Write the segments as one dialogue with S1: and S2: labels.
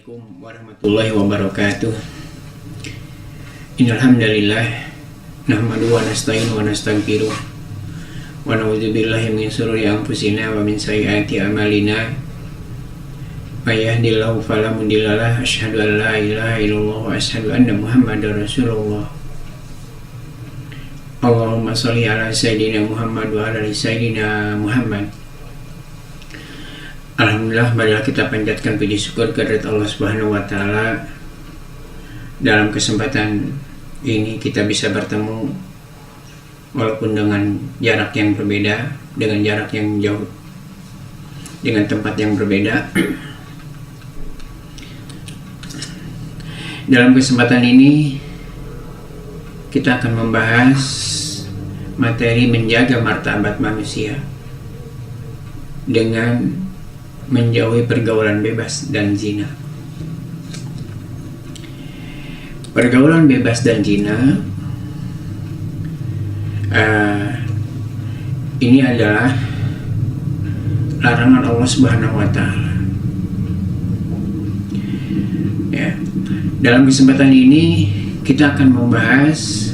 S1: Assalamualaikum warahmatullahi wabarakatuh. Innal hamdalillah nahmadu wa nasta'inu wa nastaghfiruh wa na'udzu billahi min shururi anfusina wa min sayyiati a'malina. May yahdihillahu fala mudhillalah, asyhadu an la ilaha illallah wa asyhadu anna Muhammadar Rasulullah. Allahumma shalli ala sayyidina Muhammad wa ala ali sayyidina Muhammad. Alhamdulillah, marilah kita panjatkan puji syukur kehadirat Allah Subhanahu wa taala. Dalam kesempatan ini kita bisa bertemu walaupun dengan jarak yang berbeda, dengan jarak yang jauh, dengan tempat yang berbeda. Dalam kesempatan ini kita akan membahas materi menjaga martabat manusia dengan menjauhi pergaulan bebas dan zina. Pergaulan bebas dan zina ini adalah larangan Allah Subhanahu wa taala. Ya. Dalam kesempatan ini kita akan membahas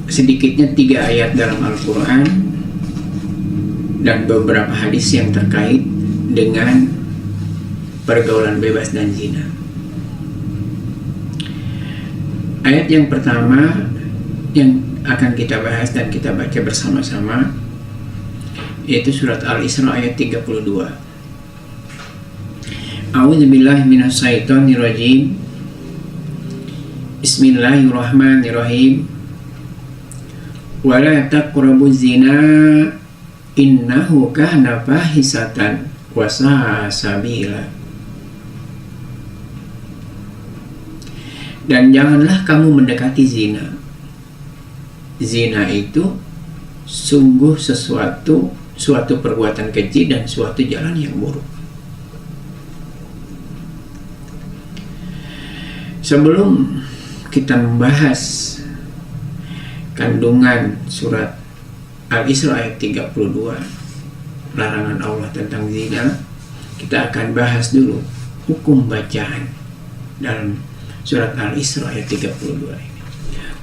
S1: sedikitnya 3 ayat dalam Al-Quran dan beberapa hadis yang terkait dengan pergaulan bebas dan zina. Ayat yang pertama yang akan kita bahas dan kita baca bersama-sama yaitu surat Al-Isra ayat 32. A'udzubillahi minasyaitonirrajim. Bismillahirrahmanirrahim. Wala taqrabuz zina innahu kana fahisatan wa sa'a sabila. Dan janganlah kamu mendekati zina. Zina itu sungguh suatu perbuatan keji dan suatu jalan yang buruk. Sebelum kita membahas kandungan surat Al-Isra ayat 32, larangan Allah tentang zina, kita akan bahas dulu hukum bacaan dalam surat Al-Isra ayat 32 ini.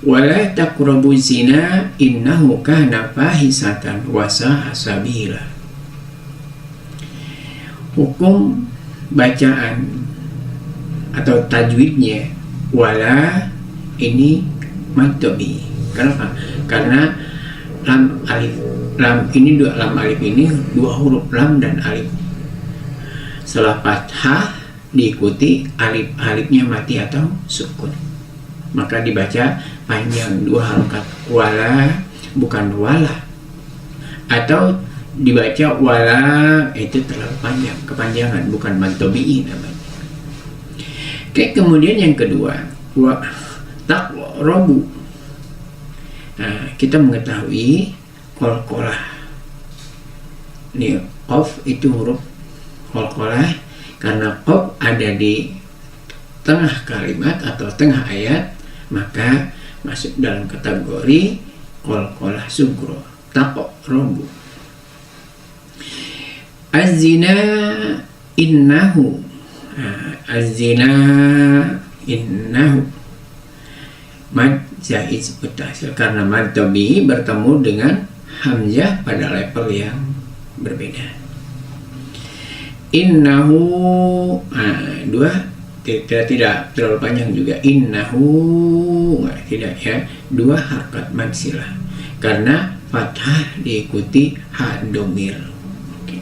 S1: Wala taqrabu zina innahu kana fahisatan wa sa'a sabila. Hukum bacaan atau tajwidnya wala ini maddobi. Kenapa? Karena lam alif, lam ini lam alif ini 2 huruf lam dan alif. Setelah fathah diikuti alifnya mati atau sukun, maka dibaca panjang 2 harokat. Wala bukan wala, atau dibaca wala itu terlalu panjang, kepanjangan, bukan mantobi'i namanya. Oke, kemudian yang kedua wa taqrabu. Nah, kita mengetahui qalqalah. Ini qaf itu huruf qalqalah karena qaf ada di tengah kalimat atau tengah ayat, maka masuk dalam kategori qalqalah sugro. Taqrabu. Az-zina innahu. Az-zina innahu mad jaiz mutasil karena mad tabi'i bertemu dengan hamzah pada level yang berbeda. Innahu tidak terlalu panjang juga. Innahu tidak ya, 2 harakat mad silah karena fathah diikuti ha domir. Oke.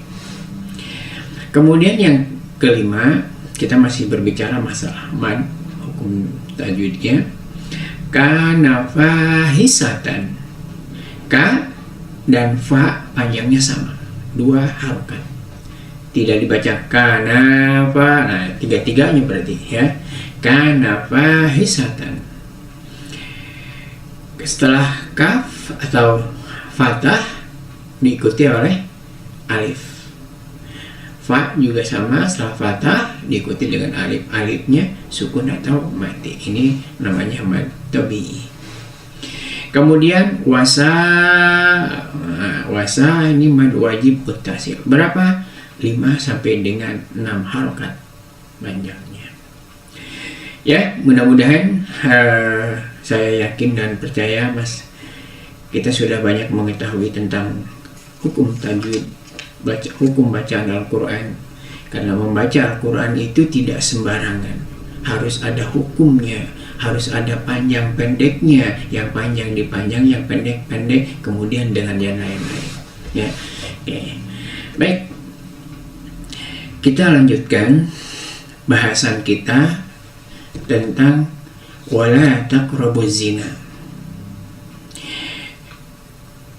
S1: Kemudian yang kelima, kita masih berbicara masalah mad, hukum tajwidnya. Kana fahisatan. Ka dan fa panjangnya sama, 2 harokat. Tidak dibaca kana fa. Nah, 3-3-nya berarti ya. Kana fahisatan. Setelah kaf atau fathah diikuti oleh alif. Fa juga sama, setelah fathah diikuti dengan alif. Alifnya sukun atau mati. Ini namanya mad tabi'i. Kemudian wasa. Wasa ini mad wajib muttasil. Berapa? 5 sampai dengan 6 harokat. banyaknya. Ya, mudah-mudahan saya yakin dan percaya kita sudah banyak mengetahui tentang hukum tajwid, hukum bacaan Al-Quran. Karena membaca Al-Quran itu tidak sembarangan, harus ada hukumnya, harus ada panjang pendeknya, yang panjang dipanjang, yang pendek pendek, kemudian dengan yang lain-lain. Ya, oke. Baik, kita lanjutkan bahasan kita tentang wala taqrabuz zina.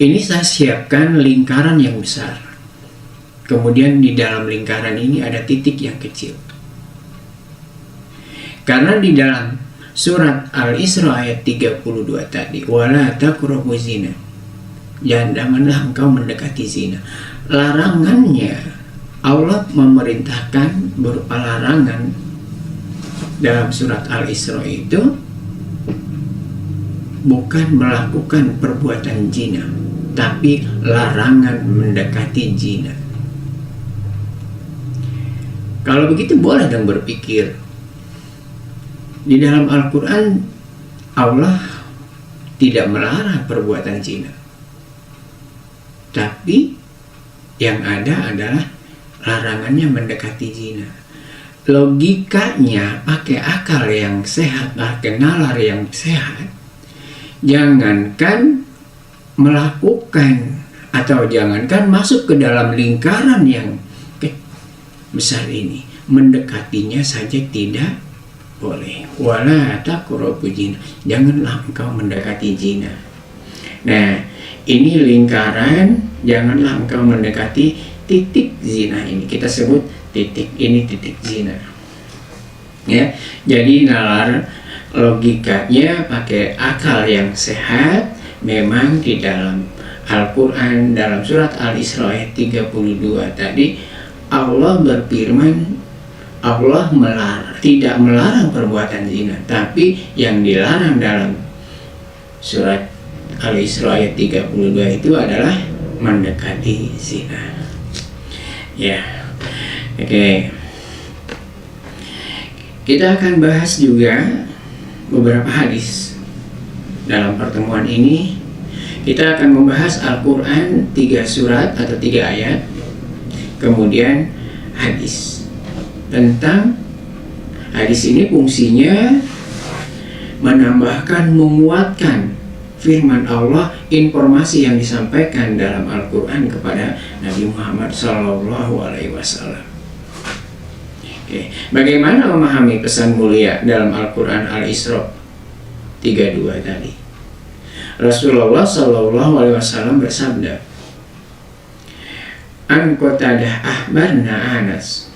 S1: Ini saya siapkan lingkaran yang besar. Kemudian di dalam lingkaran ini ada titik yang kecil. Karena di dalam surat Al-Isra ayat 32 tadi, wala taqrabuz zina, janganlah engkau mendekati zina. Larangannya, Allah memerintahkan berupa larangan dalam surat Al-Isra itu bukan melakukan perbuatan zina, tapi larangan mendekati zina. Kalau begitu boleh dong berpikir, di dalam Al-Quran Allah tidak melarang perbuatan zina, tapi yang ada adalah larangannya mendekati zina. Logikanya pakai akal yang sehat, pakai nalar yang sehat, jangankan melakukan atau jangankan masuk ke dalam lingkaran yang besar ini, mendekatinya saja tidak boleh. Wala taqrabuz zina, janganlah engkau mendekati zina. Nah, ini lingkaran, janganlah engkau mendekati titik zina ini. Kita sebut titik ini titik zina. Ya, jadi nalar logikanya pakai akal yang sehat. Memang di dalam Al-Quran, dalam surat Al-Isra ayat 32 tadi, Allah berfirman, Allah tidak melarang perbuatan zina, tapi yang dilarang dalam surat Al-Isra ayat 32 itu adalah mendekati zina. Ya, oke. Kita akan bahas juga beberapa hadis. Dalam pertemuan ini kita akan membahas Al-Quran 3 surat atau 3 ayat, kemudian hadis. Tentang hadis ini fungsinya menambahkan, menguatkan firman Allah, informasi yang disampaikan dalam Al-Quran kepada Nabi Muhammad SAW. Oke. Bagaimana memahami pesan mulia dalam Al-Quran Al-Isra 32 tadi? Rasulullah SAW bersabda, an Qatadah ahbarna Anas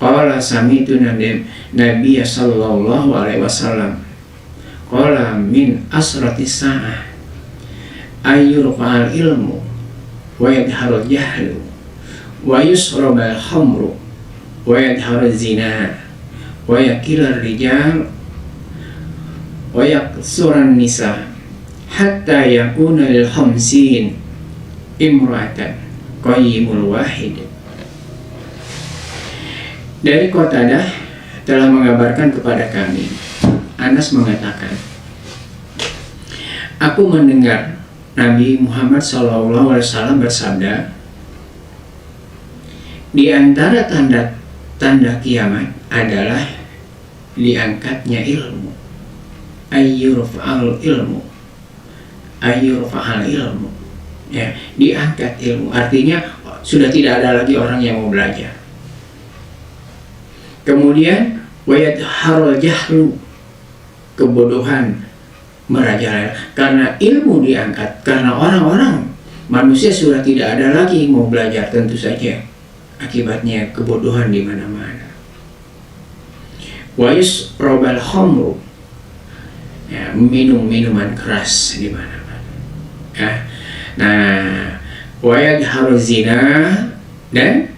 S1: qala sami'tu Nabiya sallallahu alaihi wasallam qala min asratis sa'ah ayyurfa'al ilmu wa yadharul jahlu wa yusrabal khamru wa yadharul zina wa yakilar rijal wa yaksuran nisa hatta yakuna lil khamsin imra'atan qayyimul wahid. Dari Qatadah telah mengabarkan kepada kami, Anas mengatakan, aku mendengar Nabi Muhammad SAW bersabda, di antara tanda kiamat adalah diangkatnya ilmu, ayyurfa'al ilmu, ya, diangkat ilmu, artinya sudah tidak ada lagi orang yang mau belajar. Kemudian wayadharul jahlu, kebodohan merajalela karena ilmu diangkat, karena orang-orang manusia sudah tidak ada lagi mau belajar, tentu saja akibatnya kebodohan di mana-mana. Wa yusrabal khamru, ya, minum minuman keras di mana-mana. Ya. Nah, wa yadharu zina, dan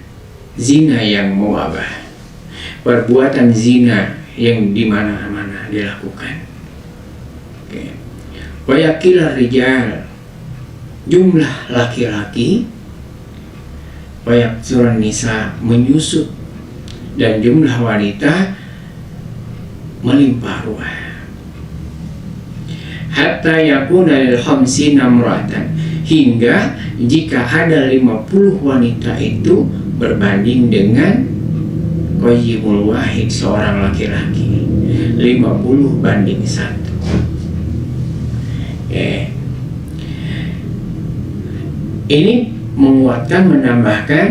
S1: zina yang mewabah, perbuatan zina yang di mana-mana dilakukan. Oke. Wa yakilar rijal, jumlah laki-laki, wa yaksuran nisa, menyusut dan jumlah wanita melimpah ruah. Hatta yakuna lil khamsina imra'atan, hingga jika ada 50 wanita itu berbanding dengan qayyimul wahid, seorang laki-laki, 50 banding 1. Ini menguatkan, menambahkan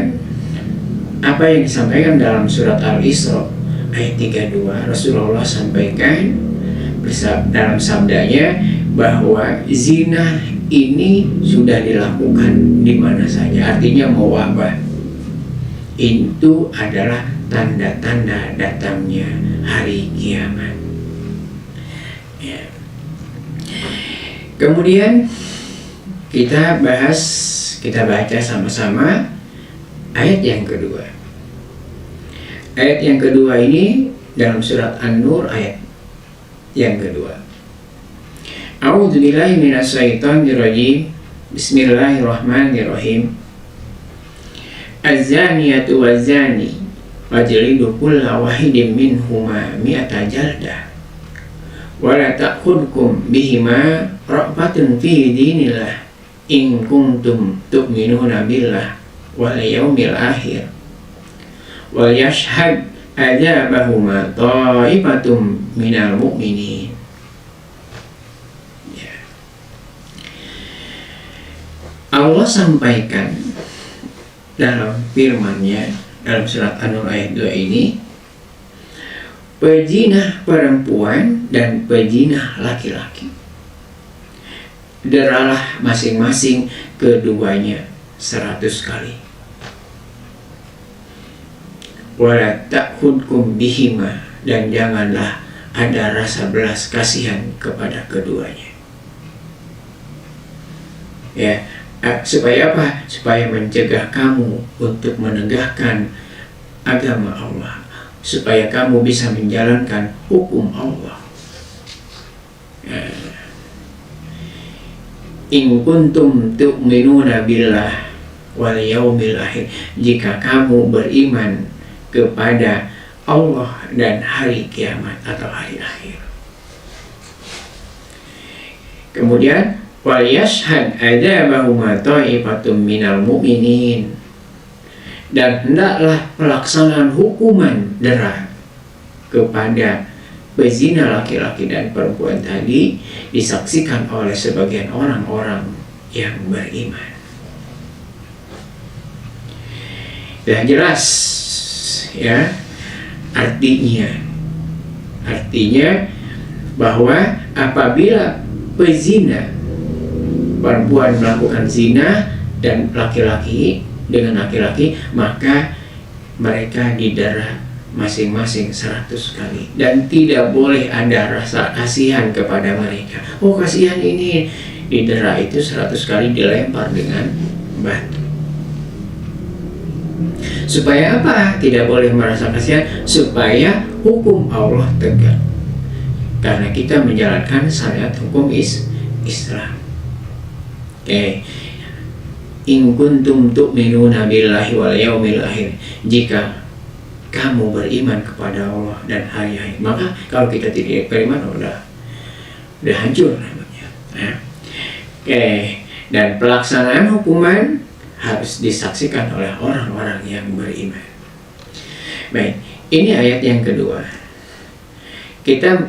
S1: apa yang disampaikan dalam surat Al-Isra ayat 32. Rasulullah sampaikan dalam sabdanya bahwa zina ini sudah dilakukan di mana saja, artinya mewabah. Itu adalah tanda-tanda datangnya hari kiamat. Ya. Kemudian kita baca sama-sama ayat yang kedua. Ayat yang kedua ini dalam surat An-Nur ayat yang kedua. A'udzubillahi minasyaitonirrajim. Bismillahirrahmanirrahim. Az-zaniyatu waz-zani fajlidu kulla wahidin minhuma mi'ata jaldah wa la ta'khudhukum bihima ra'fatun fi dinillah in kuntum tu'minuna billah wal yawmil akhir wal yashhad adzabahuma ta'ifatum minal mu'minin. Allah sampaikan dalam firman-Nya dalam surat An-Nur ayat 2 ini, pezina perempuan dan pezina laki-laki, deralah masing-masing keduanya 100 kali. Wala ta'khudkum bihima, dan janganlah ada rasa belas kasihan kepada keduanya. Ya, supaya apa? Supaya mencegah kamu untuk menegakkan agama Allah, supaya kamu bisa menjalankan hukum Allah. In kuntum tu'minuna billah wal yaumil akhir, jika kamu beriman kepada Allah dan hari kiamat atau hari akhir. Kemudian wal yashhad adzabahuma ta'ifatum minal mu'minin, dan hendaklah pelaksanaan hukuman dera kepada pezina laki-laki dan perempuan tadi disaksikan oleh sebagian orang-orang yang beriman. Sudah jelas ya artinya bahwa apabila pezina perempuan melakukan zina dan laki-laki dengan laki-laki, maka mereka didera masing-masing 100 kali, dan tidak boleh ada rasa kasihan kepada mereka. Oh, kasihan ini, didera itu 100 kali, dilempar dengan batu. Supaya apa? Tidak boleh merasa kasihan, supaya hukum Allah tegak, karena kita menjalankan syariat hukum Islam. In kuntum tu'minuna billahi wal yaumil akhir, jika kamu beriman kepada Allah dan hari akhir. Maka kalau kita tidak beriman, udah hancur namanya. Dan pelaksanaan hukuman harus disaksikan oleh orang-orang yang beriman. Baik, ini ayat yang kedua. Kita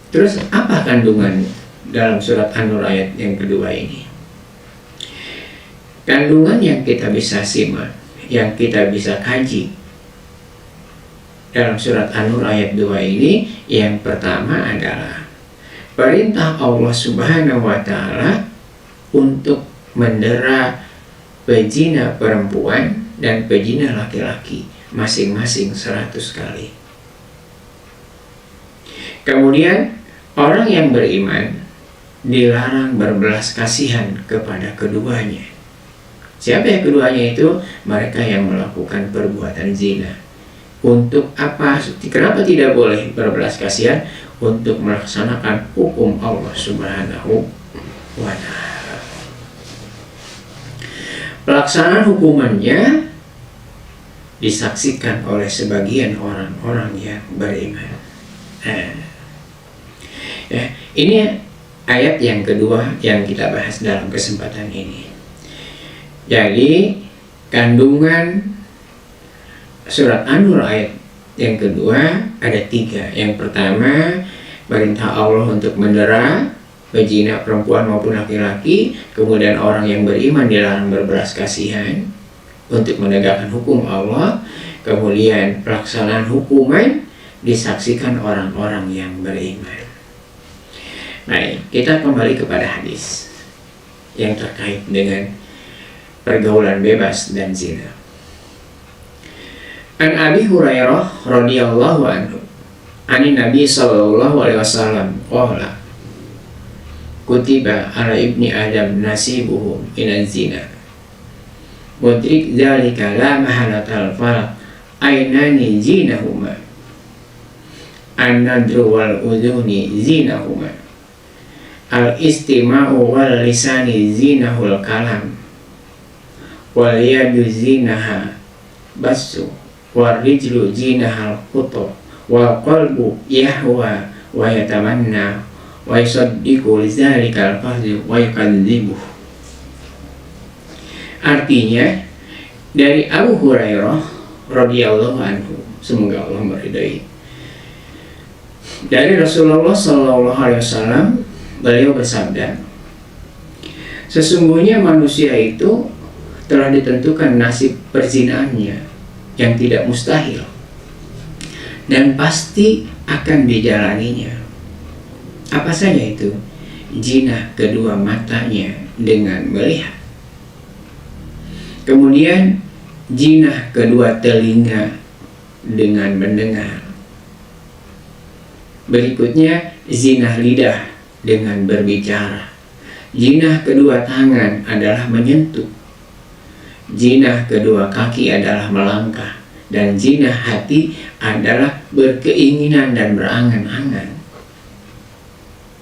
S1: terus apa kandungan dalam surat An-Nur ayat yang kedua ini? Kandungan yang kita bisa simak, yang kita bisa kaji dalam surat An-Nur ayat 2 ini, yang pertama adalah perintah Allah Subhanahu wa Ta'ala untuk mendera pezina perempuan dan pezina laki-laki masing-masing 100 kali. Kemudian orang yang beriman dilarang berbelas kasihan kepada keduanya. Siapa yang keduanya itu? Mereka yang melakukan perbuatan zina. Untuk apa? Kenapa tidak boleh berbelas kasihan? Untuk melaksanakan hukum Allah Subhanahu wa Ta'ala. Pelaksanaan hukumannya disaksikan oleh sebagian orang-orang yang beriman. Ini ayat yang kedua yang kita bahas dalam kesempatan ini. Jadi kandungan surat An-Nur ayat yang kedua ada 3. Yang pertama, perintah Allah untuk mendera berzina perempuan maupun laki-laki. Kemudian orang yang beriman dilarang berbelas kasihan untuk menegakkan hukum Allah. Kemudian pelaksanaan hukuman disaksikan orang-orang yang beriman. Baik, kita kembali kepada hadis yang terkait dengan pergaulan bebas dan zina. An Abi Hurairah radhiyallahu anhu, ani Nabi sallallahu alaihi wasallam qala, kutiba ala ibni Adam nasibuhu minaz zina. Mudrik dzalika la mahalatal falaq ainani zinahuma. An-nadru wal udhuni zinahuma. Al-istima'u wal lisani zinahul kalam. Wal yadu zinaha basu. Wal rijlu zinahal khutu. Wal qalbu yahwa wa yatamanna. Wa yusaddiqu lizalikal fahzi wa yukadzibuh. Artinya, dari Abu Hurairah radhiyallahu anhu, semoga Allah meridai, dari Rasulullah sallallahu alaihi wasallam, beliau bersabda, sesungguhnya manusia itu telah ditentukan nasib perzinaannya yang tidak mustahil dan pasti akan dijalaninya. Apa saja itu? Zina kedua matanya dengan melihat. Kemudian zina kedua telinga dengan mendengar. Berikutnya zina lidah dengan berbicara. Zina kedua tangan adalah menyentuh. Zina kedua kaki adalah melangkah. Dan zina hati adalah berkeinginan dan berangan-angan.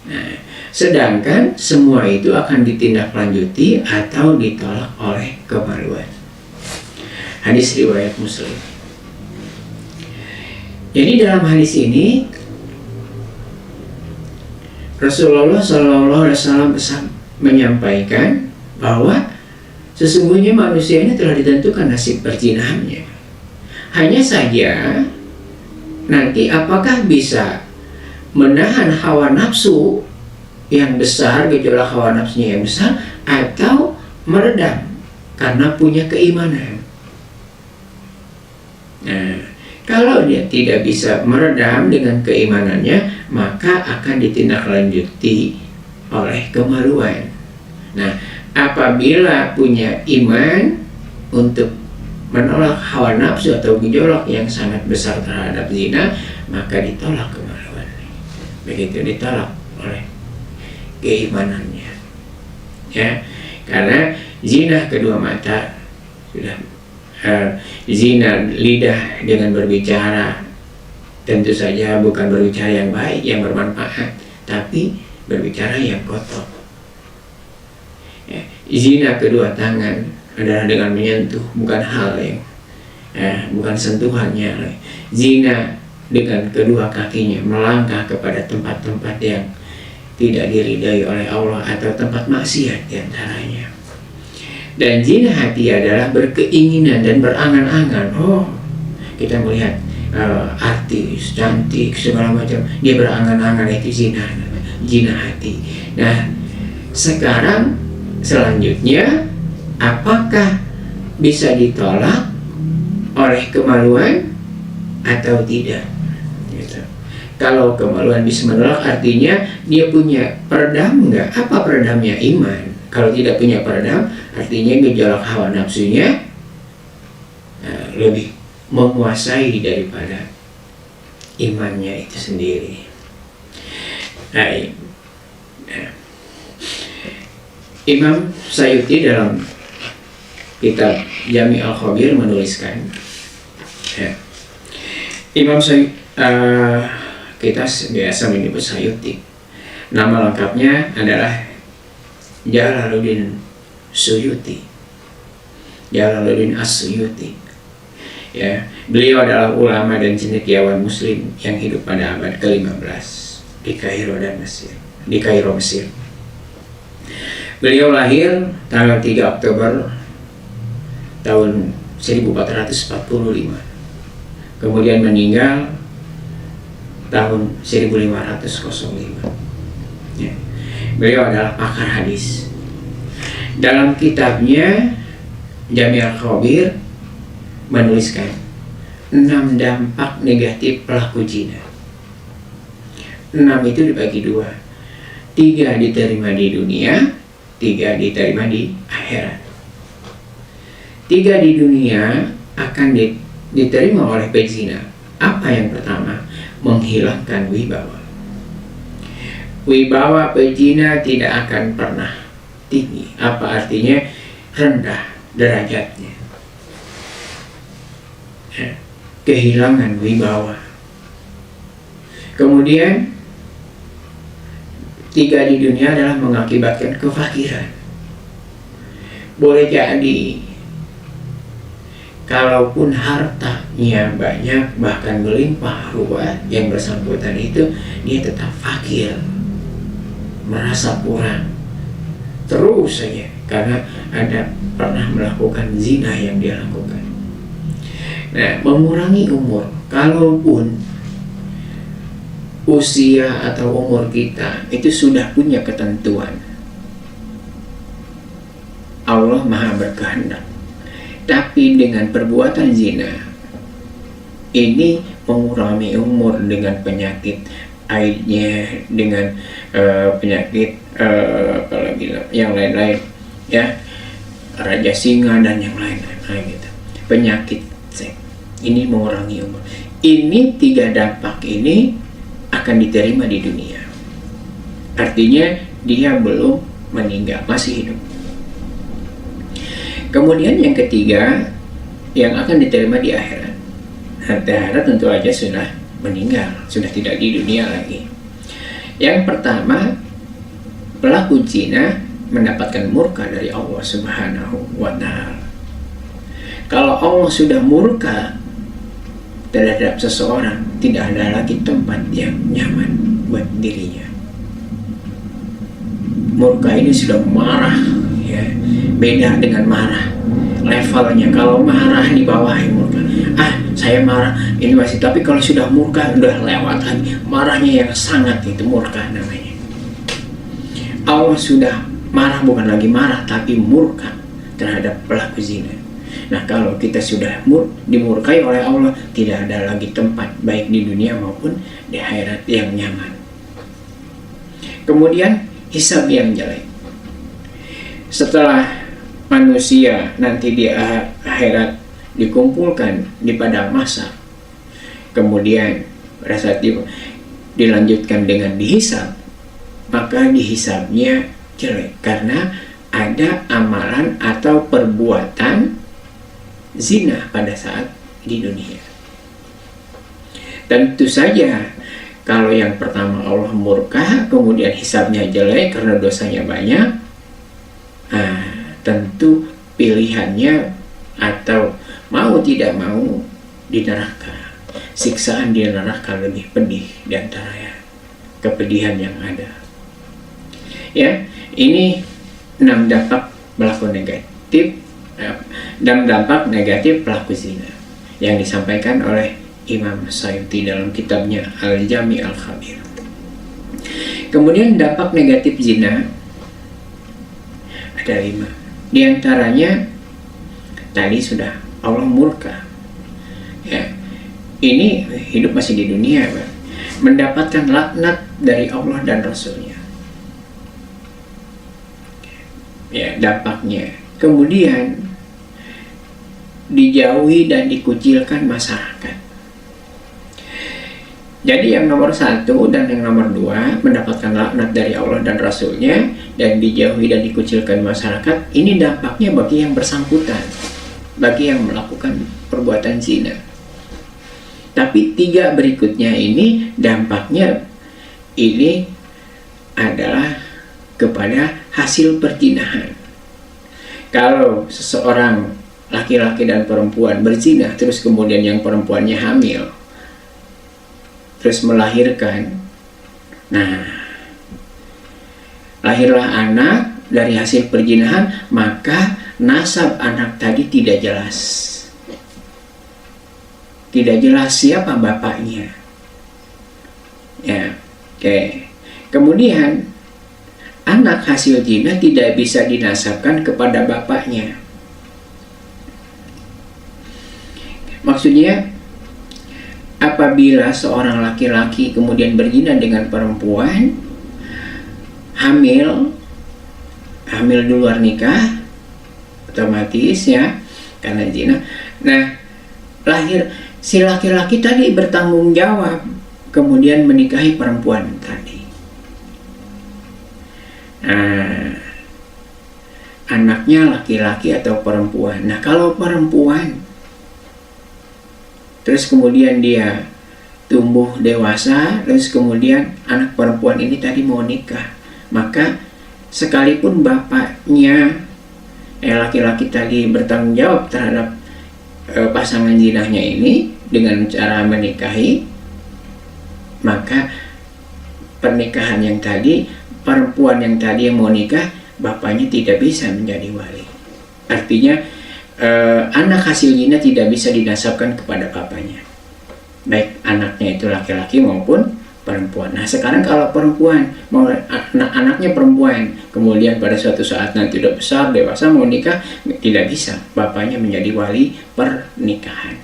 S1: Nah, sedangkan semua itu akan ditindaklanjuti atau ditolak oleh kemaluan. Hadis riwayat Muslim. Jadi dalam hadis ini Rasulullah SAW menyampaikan bahwa sesungguhnya manusia ini telah ditentukan nasib perzinahannya. Hanya saja nanti apakah bisa menahan hawa nafsu yang besar, gejolak hawa nafsunya yang besar, atau meredam karena punya keimanan. Nah, kalau dia tidak bisa meredam dengan keimanannya, maka akan ditindaklanjuti oleh kemaluan. Nah, apabila punya iman untuk menolak hawa nafsu atau gejolak yang sangat besar terhadap zina, maka ditolak kemaluan. Begitu ditolak oleh keimanannya. Ya, karena zina kedua mata sudah zina lidah dengan berbicara, tentu saja bukan berbicara yang baik, yang bermanfaat, tapi berbicara yang kotor. Ya, zina kedua tangan adalah dengan menyentuh, bukan hal yang bukan sentuhannya. Zina dengan kedua kakinya melangkah kepada tempat-tempat yang tidak diridai oleh Allah atau tempat maksiat diantaranya. Dan zina hati adalah berkeinginan dan berangan-angan. Oh, kita melihat artis, cantik, segala macam, dia berangan-angan, itu zina hati. Nah, sekarang selanjutnya, apakah bisa ditolak oleh kemaluan atau tidak? Gitu. Kalau kemaluan bisa menolak, artinya dia punya peredam enggak? Apa peredamnya? Iman. Kalau tidak punya peredam, artinya gejolak hawa nafsunya lebih menguasai daripada imannya itu sendiri. Nah, Imam Sayuti dalam kitab Jami' al-Khabir menuliskan, Imam Sayuti, kita biasa menyebut Sayuti, nama lengkapnya adalah Jalaluddin Suyuti, Jalaluddin As-Suyuti. Ya, beliau adalah ulama dan cendekiawan Muslim yang hidup pada abad ke-15 di Kairo dan Mesir, di Kairo, Mesir. Beliau lahir tanggal 3 Oktober tahun 1445, kemudian meninggal tahun 1505. Ya. Beliau adalah pakar hadis. Dalam kitabnya Jami' al-Khabir menuliskan 6 dampak negatif pelaku zina. 6 itu dibagi 2. 3 diterima di dunia, 3 diterima di akhirat. 3 di dunia akan diterima oleh pezina. Apa yang pertama? Menghilangkan wibawa. Wibawa pezina tidak akan pernah tinggi. Apa artinya? Rendah derajatnya. Kehilangan wibawa. Kemudian 3 di dunia adalah mengakibatkan kefakiran. Boleh jadi kalaupun hartanya banyak, bahkan melimpah ruah, yang bersangkutan itu dia tetap fakir, merasa kurang terus saja karena ada pernah melakukan zina yang dia lakukan. Nah, mengurangi umur, kalaupun usia atau umur kita itu sudah punya ketentuan, Allah Maha berkehendak, tapi dengan perbuatan zina ini mengurangi umur dengan penyakit aidnya, dengan penyakit apalagi yang lain-lain, ya, raja singa dan yang lain-lain gitu, penyakit seks. Ini mengurangi umur. Ini 3 dampak ini akan diterima di dunia. Artinya dia belum meninggal, masih hidup. Kemudian yang ketiga yang akan diterima di akhirat. Di akhirat tentu aja sudah meninggal, sudah tidak di dunia lagi. Yang pertama, pelaku zina mendapatkan murka dari Allah Subhanahu wa Ta'ala. Kalau Allah sudah murka terhadap seseorang, tidak ada lagi tempat yang nyaman buat dirinya. Murka ini sudah marah, ya, beda dengan marah levelnya. Kalau marah di bawah murka, saya marah ini masih, tapi kalau sudah murka udah lewat lagi, marahnya yang sangat, itu murka namanya. Allah sudah marah, bukan lagi marah tapi murka terhadap pelaku zina. Nah, kalau kita sudah dimurkai oleh Allah, tidak ada lagi tempat baik di dunia maupun di akhirat yang nyaman. Kemudian hisab yang jelek. Setelah manusia nanti di akhirat dikumpulkan di padang mahsyar, kemudian pada saat dilanjutkan dengan dihisab, maka dihisabnya jelek karena ada amalan atau perbuatan zina pada saat di dunia. Tentu saja kalau yang pertama Allah murka, kemudian hisabnya jelek karena dosanya banyak, tentu pilihannya atau mau tidak mau di neraka. Siksaan di neraka lebih pedih di antara kepedihan yang ada. Ya, ini 6 dampak pelaku negatif dan dampak negatif pelaku zina yang disampaikan oleh Imam Suyuti dalam kitabnya Al-Jami' al-Khabir. Kemudian dampak negatif zina ada 5. Di antaranya tadi sudah Allah murka. Ya, ini hidup masih di dunia, Pak, mendapatkan laknat dari Allah dan Rasulnya. Ya, dampaknya. Kemudian dijauhi dan dikucilkan masyarakat. Jadi yang nomor 1 dan yang nomor 2 mendapatkan laknat dari Allah dan Rasulnya dan dijauhi dan dikucilkan masyarakat. Ini dampaknya bagi yang bersangkutan, bagi yang melakukan perbuatan zina. Tapi 3 berikutnya ini dampaknya ini adalah kepada hasil perzinahan. Kalau seseorang laki-laki dan perempuan berzina, terus kemudian yang perempuannya hamil, terus melahirkan. Nah, lahirlah anak dari hasil perzinahan, maka nasab anak tadi tidak jelas. Tidak jelas siapa bapaknya. Ya, oke. Kemudian anak hasil zina tidak bisa dinasabkan kepada bapaknya. Maksudnya, apabila seorang laki-laki kemudian berzina dengan perempuan, hamil di luar nikah, otomatis ya, karena zina. Nah, lahir si laki-laki tadi bertanggung jawab kemudian menikahi perempuan tadi. Nah, anaknya laki-laki atau perempuan. Nah, kalau perempuan terus kemudian dia tumbuh dewasa, terus kemudian anak perempuan ini tadi mau nikah, maka sekalipun bapaknya laki-laki tadi bertanggung jawab terhadap pasangan zinahnya ini dengan cara menikahi, maka pernikahan yang tadi, perempuan yang tadi yang mau nikah, bapaknya tidak bisa menjadi wali. Artinya anak hasil zina tidak bisa dinasabkan kepada bapaknya, baik anaknya itu laki-laki maupun perempuan. Nah, sekarang kalau perempuan mau anaknya perempuan, kemudian pada suatu saat nanti udah besar dewasa mau nikah, tidak bisa bapaknya menjadi wali pernikahan.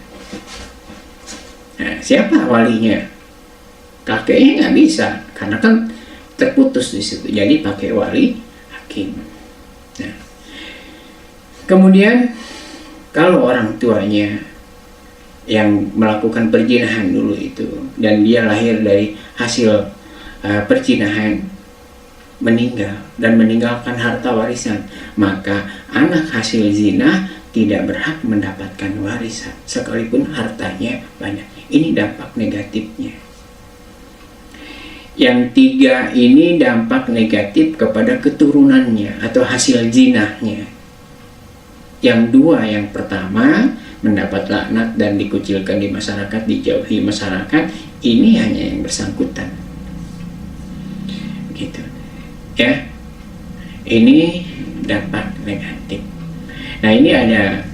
S1: Nah, siapa walinya? Kakeknya nggak bisa, karena kan terputus di situ. Jadi pakai wali hakim. Nah, kemudian kalau orang tuanya yang melakukan perzinahan dulu itu, dan dia lahir dari hasil perzinahan, meninggal dan meninggalkan harta warisan, maka anak hasil zina tidak berhak mendapatkan warisan sekalipun hartanya banyak. Ini dampak negatifnya. Yang tiga ini dampak negatif kepada keturunannya atau hasil zinahnya. Yang dua, yang pertama mendapat laknat dan dikucilkan di masyarakat, dijauhi masyarakat, ini hanya yang bersangkutan. Gitu. Ya. Ini dampak negatif. Nah, ini ada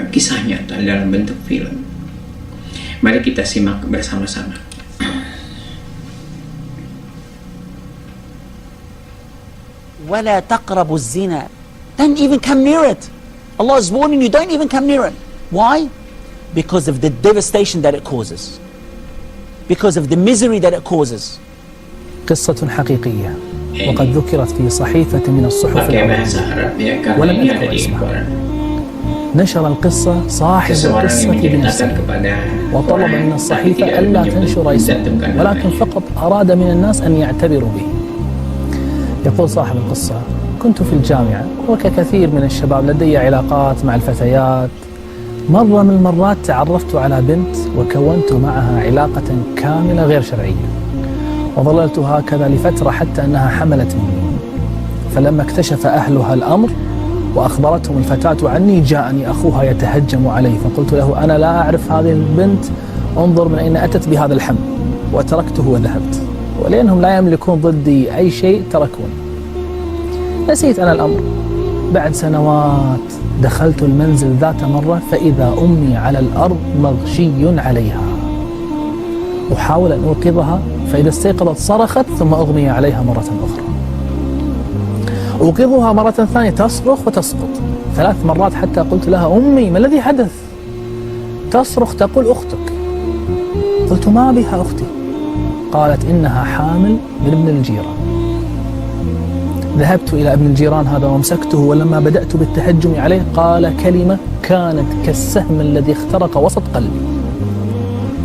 S1: kisah nyata dalam bentuk film. Mari kita simak bersama-sama.
S2: وَلَا تَقْرَبُوا الزِّنَا. Don't even come near it. Allah is warning you, don't even come near it. Why? Because of the devastation that it causes. Because of the misery that it causes.
S3: قصة حقيقية وقد ذكرت في صحيفة من الصحف العربية ولم يذكر اسمها. نشر القصة صاحب القصة بنفسه وطلب من الصحيفة ألا تنشر اسمه، ولكن فقط أراد من الناس أن يعتبروا به. يقول صاحب القصة: كنت في الجامعة وككثير من الشباب لدي علاقات مع الفتيات. مرة من المرات تعرفت على بنت وكونت معها علاقة كاملة غير شرعية، وظللت هكذا لفترة حتى أنها حملت مني. فلما اكتشف أهلها الأمر وأخبرتهم الفتاة عني، جاءني أخوها يتهجم علي، فقلت له: أنا لا أعرف هذه البنت، انظر من أين أتت بهذا الحمل. وتركته وذهبت، ولأنهم لا يملكون ضدي أي شيء تركوني. نسيت أنا الأمر. بعد سنوات دخلت المنزل ذات مرة فإذا أمي على الأرض مغشي عليها، أحاول أن أوقظها، فإذا استيقظت صرخت ثم أغمي عليها مرة أخرى. أوقظها مرة ثانية تصرخ وتسقط 3 مرات حتى قلت لها: أمي ما الذي حدث؟ تصرخ تقول: أختك. قلت: ما بها أختي؟ قالت: إنها حامل من ابن الجيران. ذهبت إلى ابن الجيران هذا ومسكته، ولما بدأت بالتهجم عليه قال كلمة كانت كالسهم الذي اخترق وسط قلبي.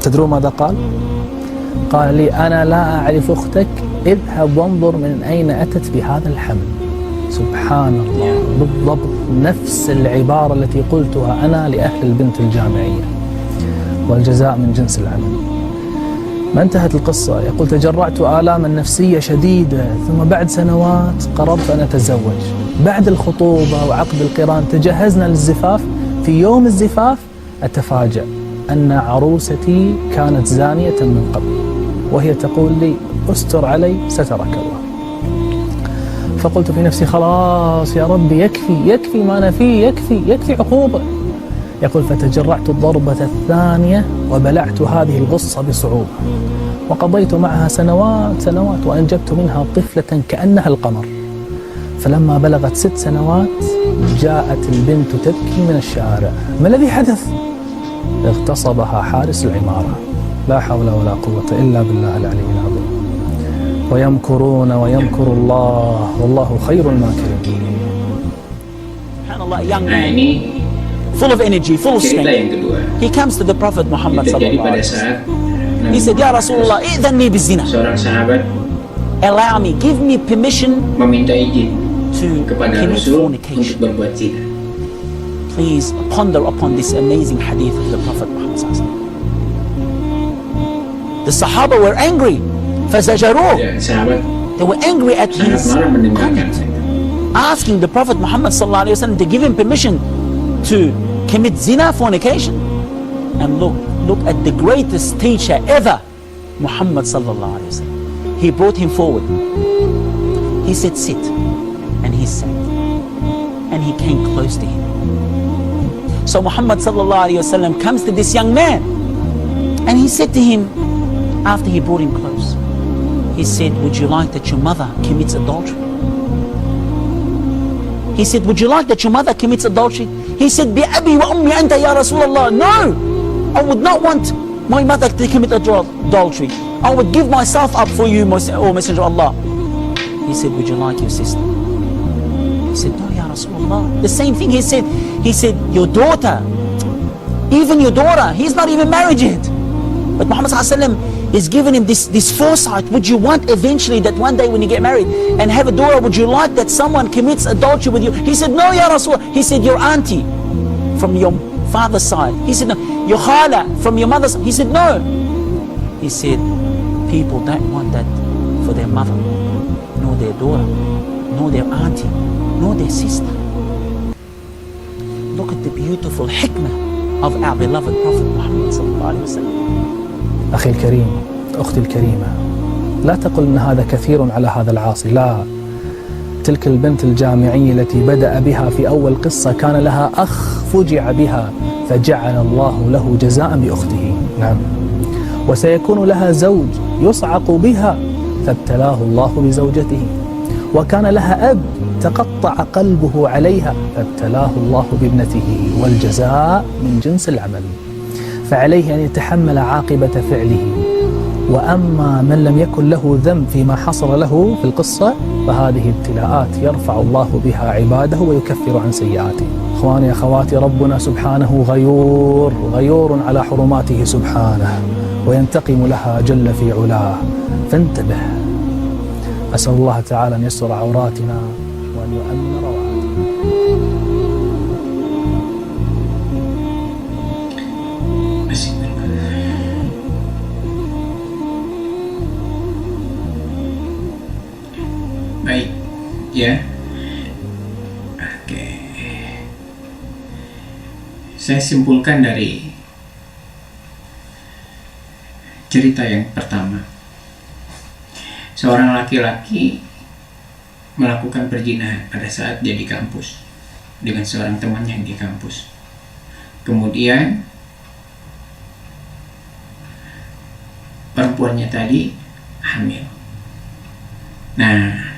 S3: تدرون ماذا قال؟ قال لي: أنا لا أعرف أختك، اذهب وانظر من أين أتت بهذا الحمل. سبحان الله، بالضبط نفس العبارة التي قلتها أنا لأهل البنت الجامعية. والجزاء من جنس العمل. ما انتهت القصة. يقول تجرعت آلاما نفسية شديدة، ثم بعد سنوات قررت أن أتزوج. بعد الخطوبة وعقد القران تجهزنا للزفاف. في يوم الزفاف أتفاجأ أن عروستي كانت زانية من قبل، وهي تقول لي استر علي سترك الله. فقلت في نفسي خلاص يا ربي يكفي ما أنا فيه، يكفي عقوبة. يقول فتجرعت الضربة الثانية وبلعت هذه الغصة بصعوبة، وقضيت معها سنوات وأنجبت منها طفلة كأنها القمر. فلما بلغت 6 سنوات جاءت البنت تبكي من الشارع. ما الذي حدث؟ اغتصبها حارس العمارة. لا حول ولا قوة إلا بالله العلي العظيم. ويمكرون ويمكر الله والله خير الماكرين.
S2: Subhanallah, young man, full of energy, full of strength. He comes to the Prophet Muhammad sallallahu alaihi wasallam. He said, Ya Rasulullah, i'dhanni bizina.
S1: Seorang sahabat
S2: Allow me, give me permission
S1: meminta izin
S2: to
S1: kepada
S2: commit
S1: Rasul untuk
S2: fornication.
S1: berbuat zina.
S2: Please ponder upon this amazing hadith of the Prophet Muhammad sallallahu alaihi wasallam. The Sahaba were angry. فزجروه.
S1: Ya, sahabat
S2: They were angry at
S1: sangat
S2: his
S1: marah mendengarkan
S2: asking the Prophet Muhammad sallallahu alaihi wasallam to give him permission to commit zina, fornication. And look at the greatest teacher ever, Muhammad sallallahu alaihi wasallam. He brought him forward. He said, sit. And he sat. And he came close to him. So Muhammad sallallahu alaihi wasallam comes to this young man. And he said to him, after he brought him close, he said, would you like that your mother commits adultery? He said, would you like that your mother commits adultery? He said, bi abi wa ummi anta ya Rasulullah. No, I would not want my mother to commit adultery. I would give myself up for you, O Messenger of Allah. He said, would you like your sister? He said, no, ya Rasulullah. The same thing he said, your daughter, even your daughter, he's not even married yet. But Muhammad sallallahu alaihi wasallam is giving him this foresight. Would you want eventually that one day when you get married and have a daughter, would you like that someone commits adultery with you? He said, no, ya Rasul. He said, your auntie from your father's side. He said, no. Your khala from your mother's side. He said, no. He said, people don't want that for their mother, nor their daughter, nor their auntie, nor their sister. Look at the beautiful hikmah of our beloved Prophet Muhammad sallallahu alaihi wasallam.
S3: أخي الكريم، أختي الكريمة، لا تقل أن هذا كثير على هذا العاصي. لا، تلك البنت الجامعية التي بدأ بها في أول قصة كان لها أخ فجع بها فجعل الله له جزاء بأخته. نعم. وسيكون لها زوج يصعق بها فابتلاه الله بزوجته. وكان لها أب تقطع قلبه عليها فابتلاه الله بابنته. والجزاء من جنس العمل، فعليه أن يتحمل عاقبة فعله. وأما من لم يكن له ذنب فيما حصل له في القصة فهذه ابتلاءات يرفع الله بها عباده ويكفر عن سيئاته. إخواني أخواتي، ربنا سبحانه غيور على حرماته سبحانه، وينتقم لها جل في علاه. فانتبه. أسأل الله تعالى أن يستر عوراتنا وأن يؤمن روعاتنا.
S1: Baik, ya. Oke. Saya simpulkan dari cerita yang pertama. Seorang laki-laki melakukan perzinahan pada saat dia di kampus dengan seorang temannya di kampus. Kemudian perempuannya tadi hamil. Nah,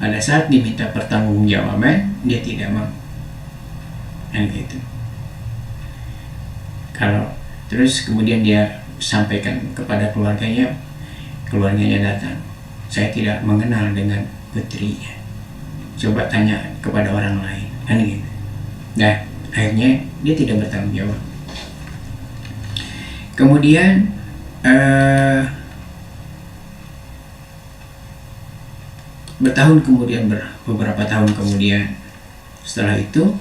S1: pada saat diminta pertanggungjawaban, dia tidak mau. Kan gitu. Kalau terus kemudian dia sampaikan kepada keluarganya datang. Saya tidak mengenal dengan putrinya. Coba tanya kepada orang lain, kan gitu. Nah, akhirnya dia tidak bertanggung jawab. Kemudian beberapa tahun kemudian setelah itu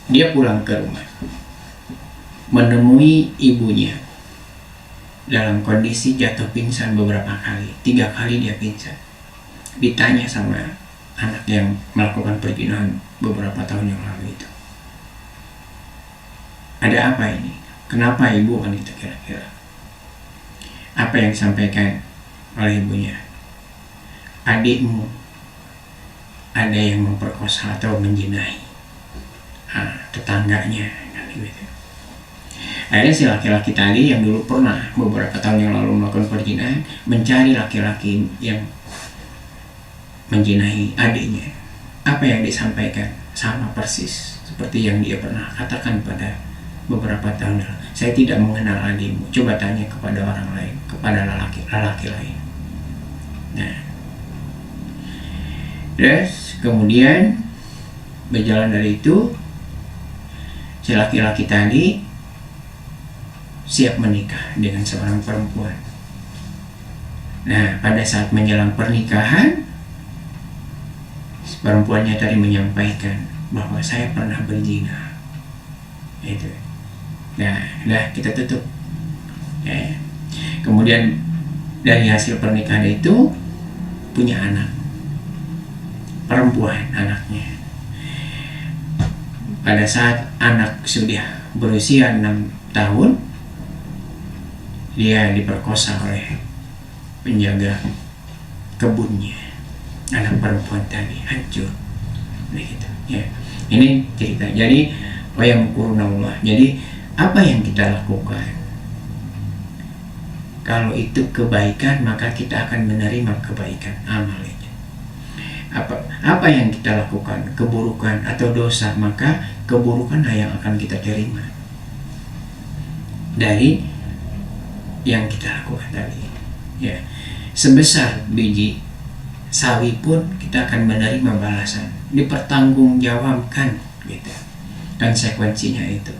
S1: dia pulang ke rumah, menemui ibunya dalam kondisi jatuh pingsan beberapa kali, 3 kali dia pingsan. Ditanya sama anak yang melakukan perzinahan beberapa tahun yang lalu itu, ada apa ini? Kenapa ibu wanita kira-kira? Apa yang disampaikan oleh ibunya? Adikmu ada yang memperkosa atau menjinahi tetangganya, gitu. Akhirnya si laki-laki tadi yang dulu pernah beberapa tahun yang lalu melakukan perzinahan mencari laki-laki yang menjinahi adiknya. Apa yang disampaikan sama persis seperti yang dia pernah katakan pada beberapa tahun lalu. Saya tidak mengenal adikmu. Coba tanya kepada orang lain, kepada lelaki lain. Nah, terus kemudian berjalan dari itu, si laki-laki tadi siap menikah dengan seorang perempuan. Nah, pada saat menjelang pernikahan, perempuannya tadi menyampaikan bahwa saya pernah berzina. Itu. Nah, kita tutup. Ya. Kemudian dari hasil pernikahan itu punya anak, perempuan anaknya. Pada saat anak sudah berusia 6 tahun, dia diperkosa oleh penjaga kebunnya. Anak perempuan tadi hancur, begitu. Ya, ini cerita. Jadi, wayamkurunallah. Jadi, apa yang kita lakukan? Kalau itu kebaikan, maka kita akan menerima kebaikan amal itu. Apa yang kita lakukan? Keburukan atau dosa, maka keburukan yang akan kita terima dari yang kita lakukan tadi. Ya, sebesar biji sawi pun kita akan menerima balasan, dipertanggungjawabkan, gitu. Konsekuensinya itu.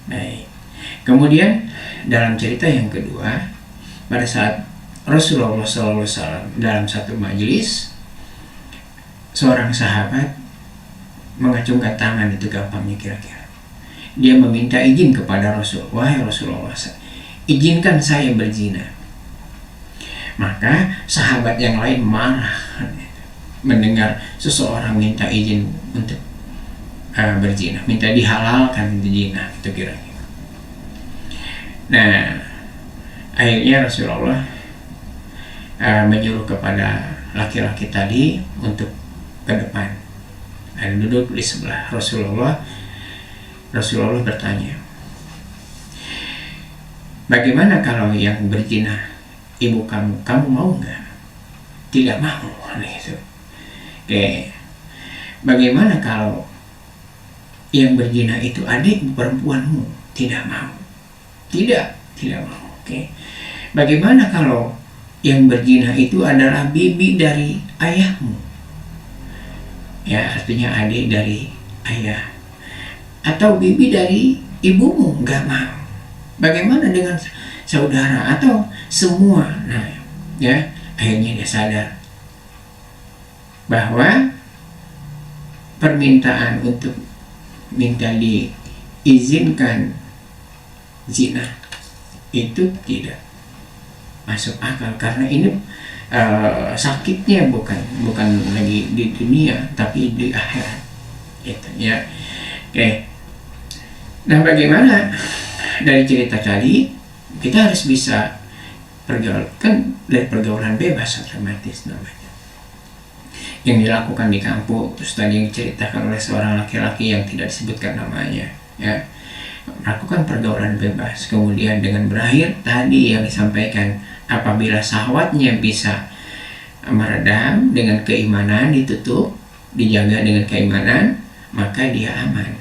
S1: Baik. Kemudian dalam cerita yang kedua, pada saat Rasulullah SAW dalam satu majelis, seorang sahabat mengacungkan tangan, itu gampangnya kira-kira. Dia meminta izin kepada Rasul, wahai Rasulullah, izinkan saya berzina. Maka sahabat yang lain marah mendengar seseorang minta izin untuk berzina, minta dihalalkan zina, itu kira-kira. Nah, akhirnya Rasulullah menyuruh kepada laki-laki tadi untuk ke depan. Ada duduk di sebelah Rasulullah. Rasulullah bertanya, bagaimana kalau yang berzina ibu kamu mau nggak? Tidak mau, gitu. Oke. Bagaimana kalau yang berzina itu adik perempuanmu? Tidak mau. Tidak mau. Oke. Bagaimana kalau yang berzina itu adalah bibi dari ayahmu? Ya, artinya adik dari ayah. Atau bibi dari ibumu? Nggak mau. Bagaimana dengan saudara atau semua? Nah, ya, akhirnya dia sadar bahwa permintaan untuk minta diizinkan zina itu tidak masuk akal, karena ini sakitnya bukan lagi di dunia tapi di akhirat, gitu ya. Oke. Nah, bagaimana dari cerita tadi kita harus bisa pergaulan dari pergaulan bebas otomatis namanya yang dilakukan di kampus tadi yang diceritakan oleh seorang laki-laki yang tidak disebutkan namanya, ya, melakukan pergaulan bebas, kemudian dengan berakhir tadi yang disampaikan, apabila syahwatnya bisa meredam dengan keimanan, ditutup, dijaga dengan keimanan, maka dia aman,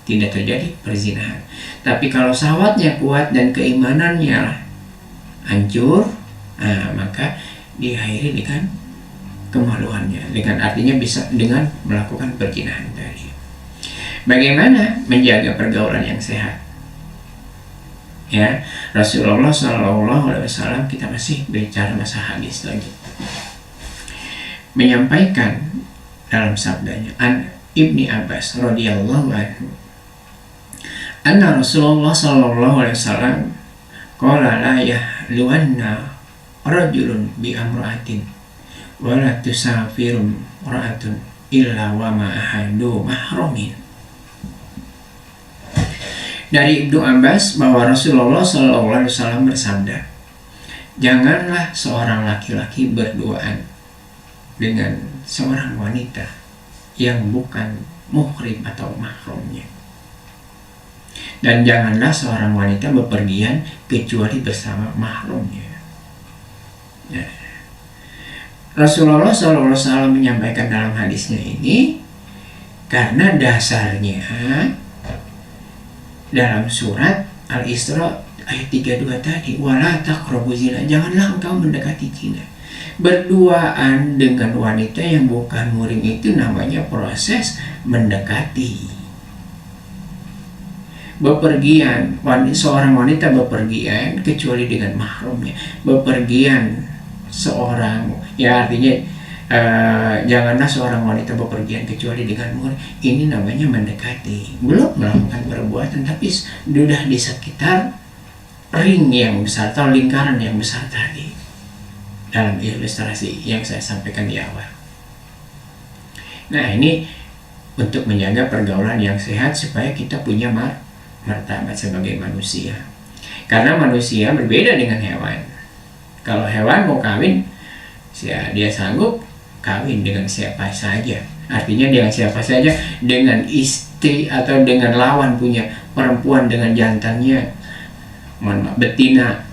S1: tidak terjadi perzinahan. Tapi kalau syahwatnya kuat dan keimanannya hancur, maka diakhiri dengan kemaluannya, dengan artinya bisa dengan melakukan perzinahan tadi. Bagaimana menjaga pergaulan yang sehat? Ya, Rasulullah SAW, kita masih bicara masa hadis lagi, menyampaikan dalam sabdanya, Ibni Abbas radhiyallahu anhu, anna Rasulullah sallallahu alaihi wasallam qala la yahluwanna rajulun bi amra'atin wa la tusafirun ra'atun illa wa ma'ahadu mahramin. Dari Ibnu Abbas bahwa Rasulullah sallallahu alaihi wasallam bersabda, janganlah seorang laki-laki berduaan dengan seorang wanita yang bukan muhrim atau mahramnya. Dan janganlah seorang wanita bepergian kecuali bersama mahramnya. Nah, Rasulullah SAW menyampaikan dalam hadisnya ini karena dasarnya dalam surat Al-Isra ayat 32 tadi, wala taqrabu zina, janganlah engkau mendekati zina. Berduaan dengan wanita yang bukan muhrim itu namanya proses mendekati. Bepergian, seorang wanita bepergian kecuali dengan mahramnya. Bepergian seorang, ya artinya janganlah seorang wanita bepergian kecuali dengan muhrim. Ini namanya mendekati. Belum melakukan perbuatan, tapi sudah di sekitar ring yang besar atau lingkaran yang besar tadi. Dalam ilustrasi yang saya sampaikan di awal. Nah, ini untuk menjaga pergaulan yang sehat supaya kita punya martabat sebagai manusia. Karena manusia berbeda dengan hewan. Kalau hewan mau kawin, dia sanggup kawin dengan siapa saja. Artinya dengan siapa saja, dengan istri atau dengan lawan punya perempuan dengan jantannya, betina,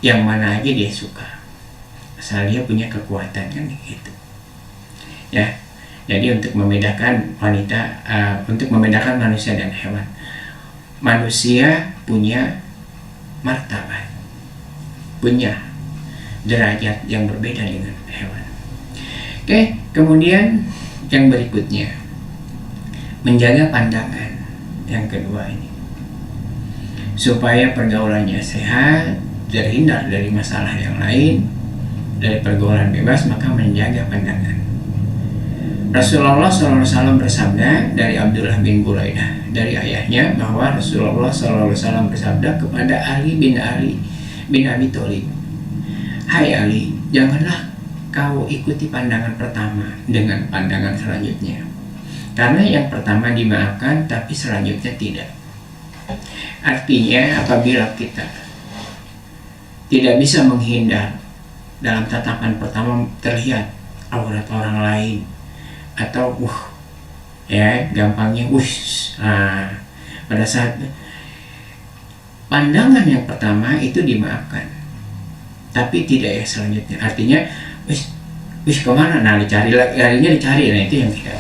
S1: yang mana aja dia suka. Asal dia punya kekuatan, kan gitu. Ya. Jadi untuk membedakan wanita, untuk membedakan manusia dan hewan. Manusia punya martabat, punya derajat yang berbeda dengan hewan. Oke, kemudian yang berikutnya, menjaga pandangan. Yang kedua ini, supaya pergaulannya sehat, terhindar dari masalah yang lain, dari pergaulan bebas, maka menjaga pandangan. Rasulullah SAW bersabda dari Abdullah bin Buraidah dari ayahnya bahwa Rasulullah SAW bersabda kepada Ali bin Abi Thalib, hai Ali, janganlah kau ikuti pandangan pertama dengan pandangan selanjutnya, karena yang pertama dimaafkan tapi selanjutnya tidak. Artinya apabila kita tidak bisa menghindar dalam tatapan pertama terlihat aurat orang lain, atau gampangnya pada saat pandangan yang pertama itu dimaafkan tapi tidak ya selanjutnya, artinya kemana, nah larinya dicari, nah itu yang tidak.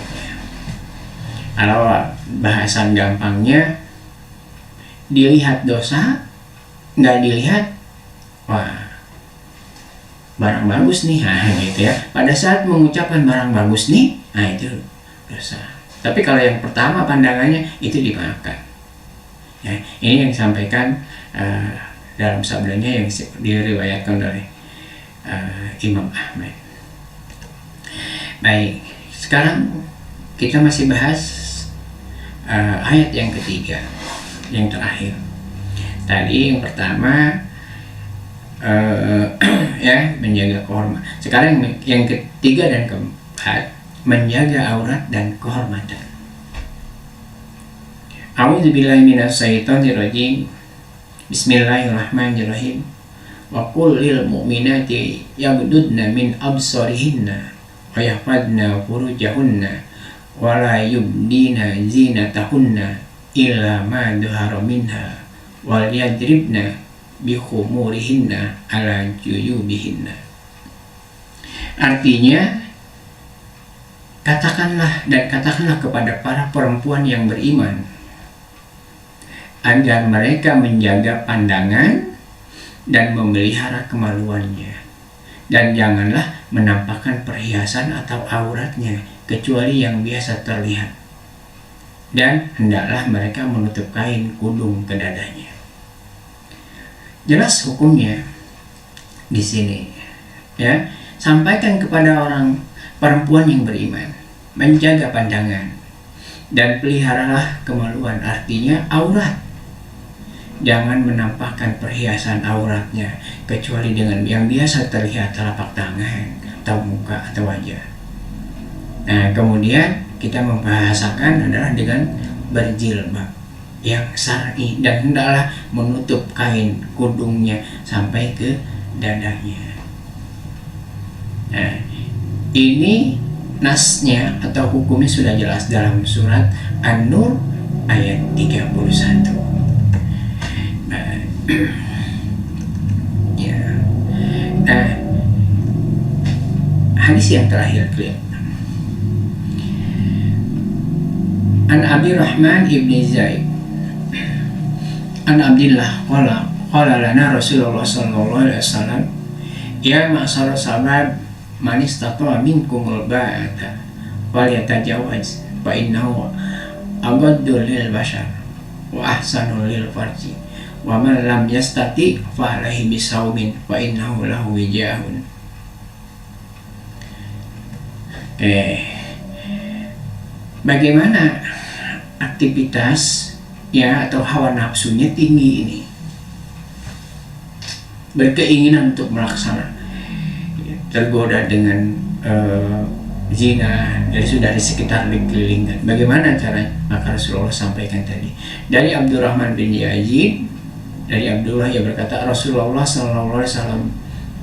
S1: Kalau bahasan gampangnya, dilihat dosa, nggak dilihat, barang bagus nih, gitu ya. Pada saat mengucapkan barang bagus nih, itu dosa. Tapi kalau yang pertama pandangannya itu dimaafkan. Ya, ini yang disampaikan dalam sabdanya yang diriwayatkan oleh Imam Ahmad. Baik, sekarang kita masih bahas ayat yang ketiga, yang terakhir. Tadi yang pertama menjaga kehormatan. Sekarang yang ketiga dan keempat, menjaga aurat dan kehormatan. A'udzubillahi minasyaitonirrajim. Bismillahirrahmanirrahim. Wa qul lil mu'minati yaghdudna min absarihinna wa yahfazna furujahunna wa la yubdina zinatahunna illa ma dhahara minha wal yadribna bi khumurihinna ala juyubihinna. Artinya, katakanlah kepada para perempuan yang beriman agar mereka menjaga pandangan dan memelihara kemaluannya, dan janganlah menampakkan perhiasan atau auratnya kecuali yang biasa terlihat, dan hendaklah mereka menutup kain kudung ke dadanya. Jelas hukumnya di sini, ya. Sampaikan kepada orang perempuan yang beriman menjaga pandangan Dan peliharalah kemaluan, artinya aurat. Jangan menampakkan perhiasan auratnya kecuali dengan yang biasa terlihat, telapak tangan atau muka atau wajah. Nah, kemudian kita membahasakan adalah dengan berjilbab yang syar'i, dan hendaklah menutup kain kudungnya sampai ke dadanya. Nah, ini nasnya atau hukumnya sudah jelas dalam surat An-Nur ayat 31. Nah, ya. Nah, hadis yang terakhir, An Abi Rahman ibni Zaid An Abdillah qala lana Rasulullah sallallahu alaihi wasallam, ya ma'syar sahabat, man istata'a minkumul ba'ata falyatajawaz fa innahu aghaddu lil bashar wa ahsanu lil farji wa man lam yastati fa alaihi bisawmin fa innahu lahu wijahun. Bagaimana aktivitas ya atau hawa nafsunya tinggi ini, berkeinginan untuk melaksanakan, tergoda dengan zina, dari sudah di sekitar lingkungan. Bagaimana caranya? Maka Rasulullah sampaikan tadi dari Abdurrahman bin Yazid, dari Abdullah, yang berkata Rasulullah sallallahu alaihi wasallam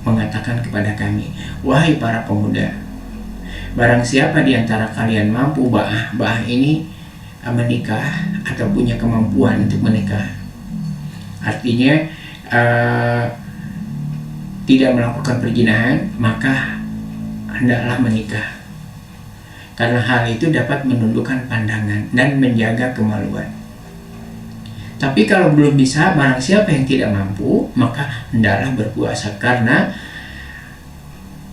S1: mengatakan kepada kami, wahai para pemuda, barang siapa di antara kalian mampu ba'ah ini menikah atau punya kemampuan untuk menikah, artinya tidak melakukan perzinahan, maka hendaklah menikah, karena hal itu dapat menundukkan pandangan dan menjaga kemaluan. Tapi kalau belum bisa, barang siapa yang tidak mampu, maka hendaklah berpuasa, karena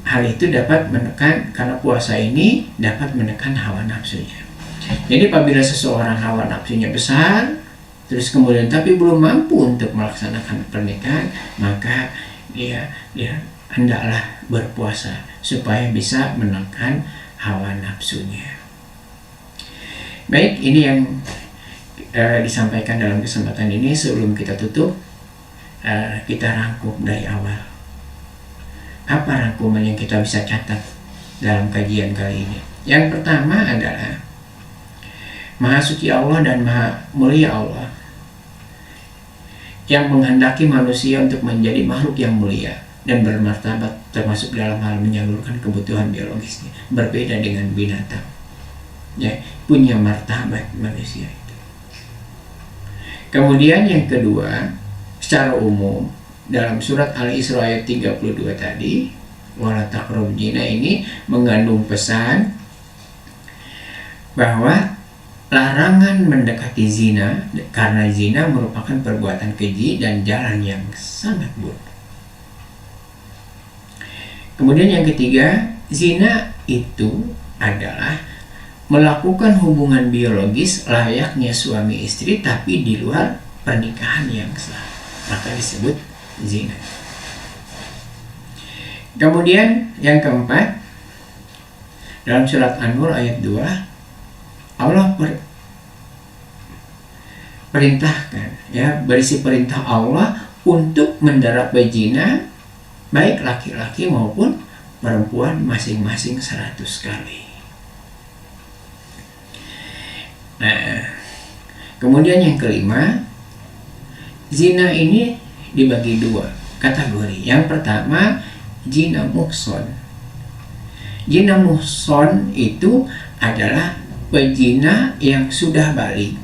S1: hal itu dapat menekan, karena puasa ini dapat menekan hawa nafsunya. Jadi apabila seseorang hawa nafsunya besar, terus kemudian tapi belum mampu untuk melaksanakan pernikahan, maka dia hendaklah berpuasa supaya bisa menekan hawa nafsunya. Baik, ini yang disampaikan dalam kesempatan ini. Sebelum kita tutup, kita rangkum dari awal. Apa rangkuman yang kita bisa catat dalam kajian kali ini? Yang pertama adalah Maha Suci Allah dan Maha Mulia Allah yang menghendaki manusia untuk menjadi makhluk yang mulia dan bermartabat, termasuk dalam hal menyalurkan kebutuhan biologisnya, berbeda dengan binatang. Ya, punya martabat manusia itu. Kemudian yang kedua, secara umum dalam surat Al-Isra ayat 32 tadi, wala taqrabuz zina, ini mengandung pesan bahwa larangan mendekati zina, karena zina merupakan perbuatan keji dan jalan yang sangat buruk. Kemudian yang ketiga, zina itu adalah melakukan hubungan biologis layaknya suami istri tapi di luar pernikahan yang sah, maka disebut zina. Kemudian yang keempat, dalam surat An-Nur ayat 2, Allah perintahkan, ya, berisi perintah Allah untuk mendarah berzina baik laki-laki maupun perempuan masing-masing 100 kali. Nah, kemudian yang kelima, zina ini dibagi dua kategori. Yang pertama, zina muhson. Zina muhson itu adalah pezina yang sudah balik,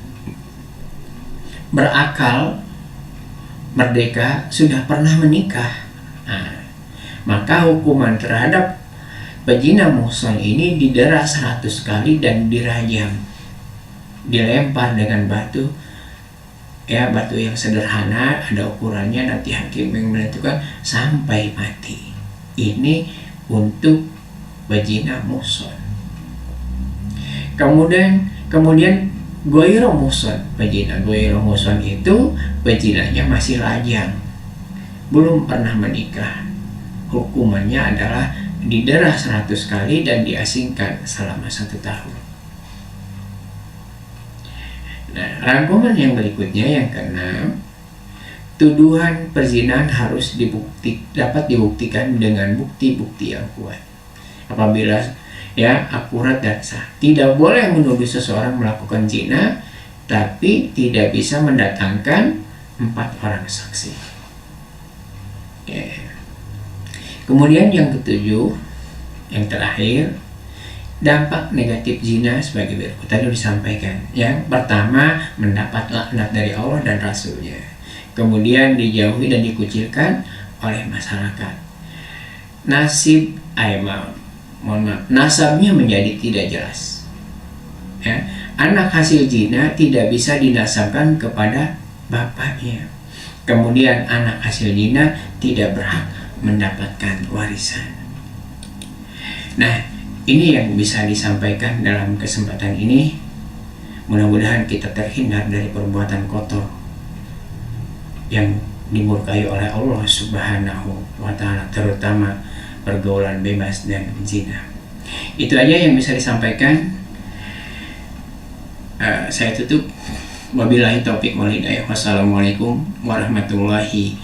S1: berakal, merdeka, sudah pernah menikah. Nah, maka hukuman terhadap pezina muhson ini didera 100 kali dan dirajam, dilempar dengan batu, ya, batu yang sederhana, ada ukurannya, nanti hakim yang menentukan, sampai mati. Ini untuk pezina muhson. Kemudian goiro muhson, pezina goiro muhson itu pezinanya masih lajang, belum pernah menikah. Hukumannya adalah didera 100 kali dan diasingkan selama 1 tahun. Nah, rangkuman yang berikutnya yang keenam, tuduhan perzinahan harus dapat dibuktikan dengan bukti-bukti yang kuat. Apabila akurat dan sah. Tidak boleh menuduh seseorang melakukan zina tapi tidak bisa mendatangkan 4 orang saksi. Kemudian yang ketujuh, yang terakhir, dampak negatif zina sebagai berikut. Tadi disampaikan. Yang pertama, mendapat laknat dari Allah dan Rasulnya. Kemudian dijauhi dan dikucilkan oleh masyarakat. Nasabnya menjadi tidak jelas. Anak hasil zina tidak bisa dinasabkan kepada bapaknya. Kemudian anak hasil zina tidak berhak mendapatkan warisan. Nah, ini yang bisa disampaikan dalam kesempatan ini. Mudah-mudahan kita terhindar dari perbuatan kotor yang dimurkai oleh Allah Subhanahu wa Ta'ala, terutama pergaulan bebas dan zina. Itu aja yang bisa disampaikan. Saya tutup. Wabillahi taufiq wal hidayah. Wassalamualaikum warahmatullahi